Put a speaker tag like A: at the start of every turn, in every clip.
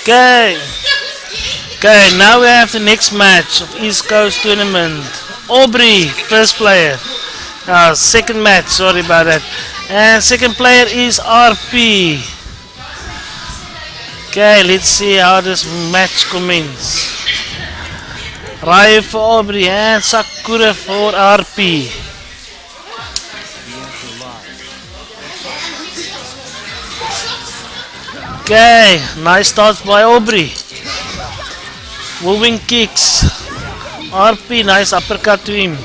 A: Okay. Okay, now we have the next match of East Coast Tournament. Aubrey, first player. Second match, sorry about that. And second player is RP. Okay, let's see how this match commences. Ryu for Aubrey and Sakura for RP. Okay, nice start by Aubrey. Moving kicks. RP, nice uppercut to him.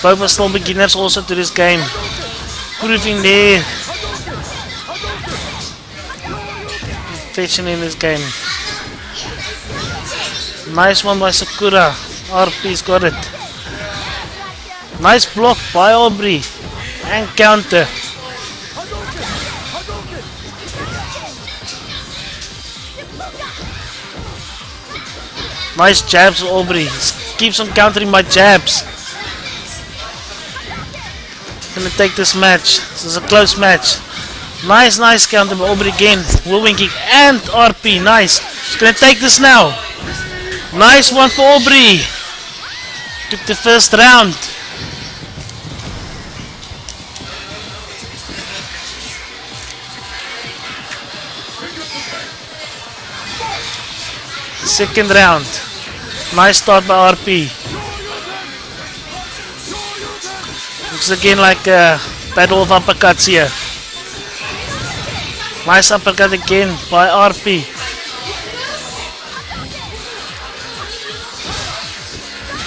A: Both are still beginners also to this game. Proving their perfection in this game. Nice one by Sakura. RP's got it. Nice block by Aubrey. And counter. Nice jabs, Aubrey. Keeps on countering my jabs. Gonna take this match. This is a close match. Nice counter by Aubrey again. Whirlwind kick and RP. Nice. He's gonna take this now. Nice one for Aubrey. Took the first round. Second round. Nice start by RP. Looks again like a battle of uppercuts here. Nice uppercut again by RP.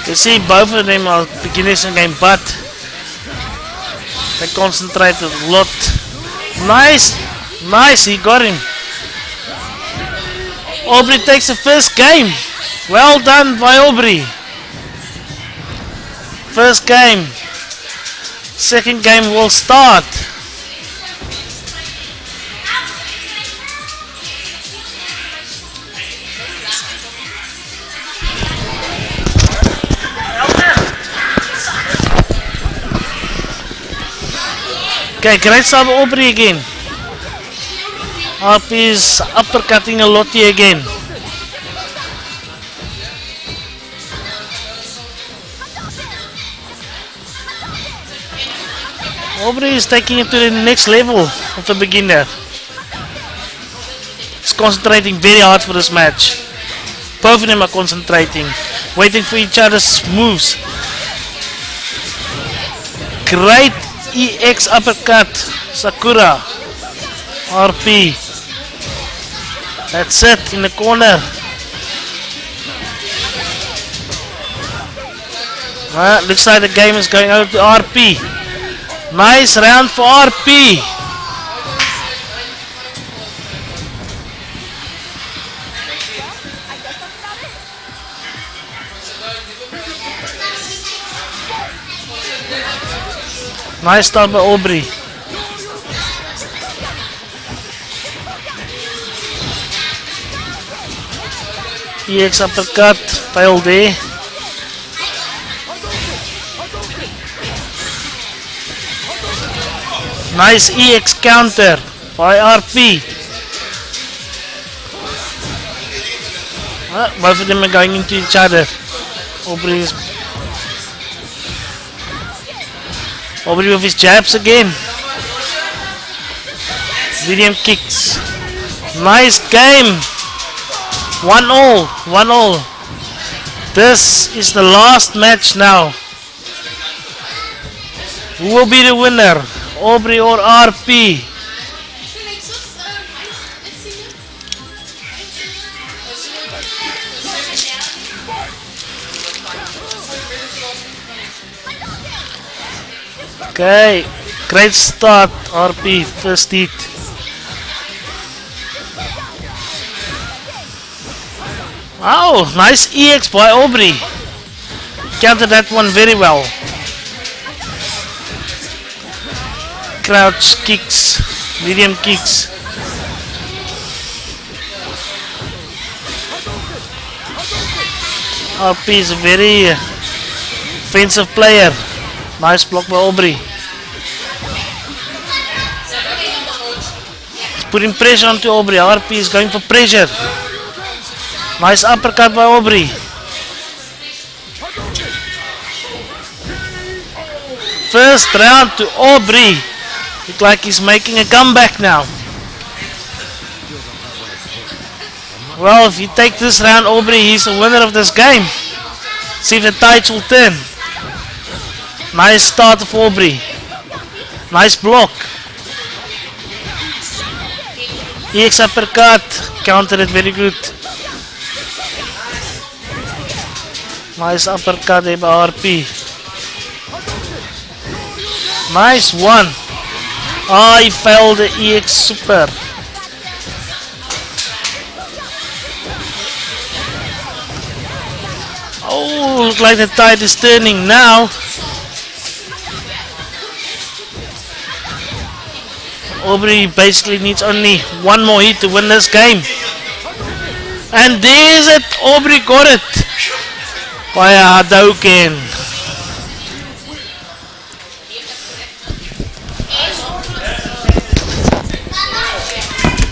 A: You see both of them are beginners in the game, but they concentrate a lot. Nice, he got him. Aubrey takes the first game. Well done by Aubrey. First game. Second game will start. Okay, great start by Aubrey again. RP is uppercutting a lot here again. Aubrey is taking it to the next level of a beginner. He's concentrating very hard for this match. Both of them are concentrating, waiting for each other's moves. Great EX uppercut, Sakura. RP. That's it, in the corner. Looks like the game is going over to RP. Nice round for RP. Nice start by Aubrey. EX uppercut, failed there. Nice EX counter by RP. Both of them are going into each other. Aubrey with his jabs again. Medium kicks. Nice game. 1-all. This is the last match now. Who will be the winner? Aubrey or RP? Okay, great start, RP, first hit. Wow, nice EX by Aubrey. Countered that one very well. Crouch kicks, medium kicks. RP is a very offensive player. Nice block by Aubrey. putting pressure onto Aubrey. RP is going for pressure. Nice uppercut by Aubrey. First round to Aubrey. Look like he's making a comeback now. Well, if you take this round, Aubrey, he's the winner of this game. See if the tides will turn. Nice start of Aubrey. Nice block. EX uppercut. Countered it very good. Nice uppercut there by RP. Nice one. Ah, he failed the EX super. Oh, looks like the tide is turning now. Aubrey basically needs only one more hit to win this game. And there's it. Aubrey got it by a Hadouken.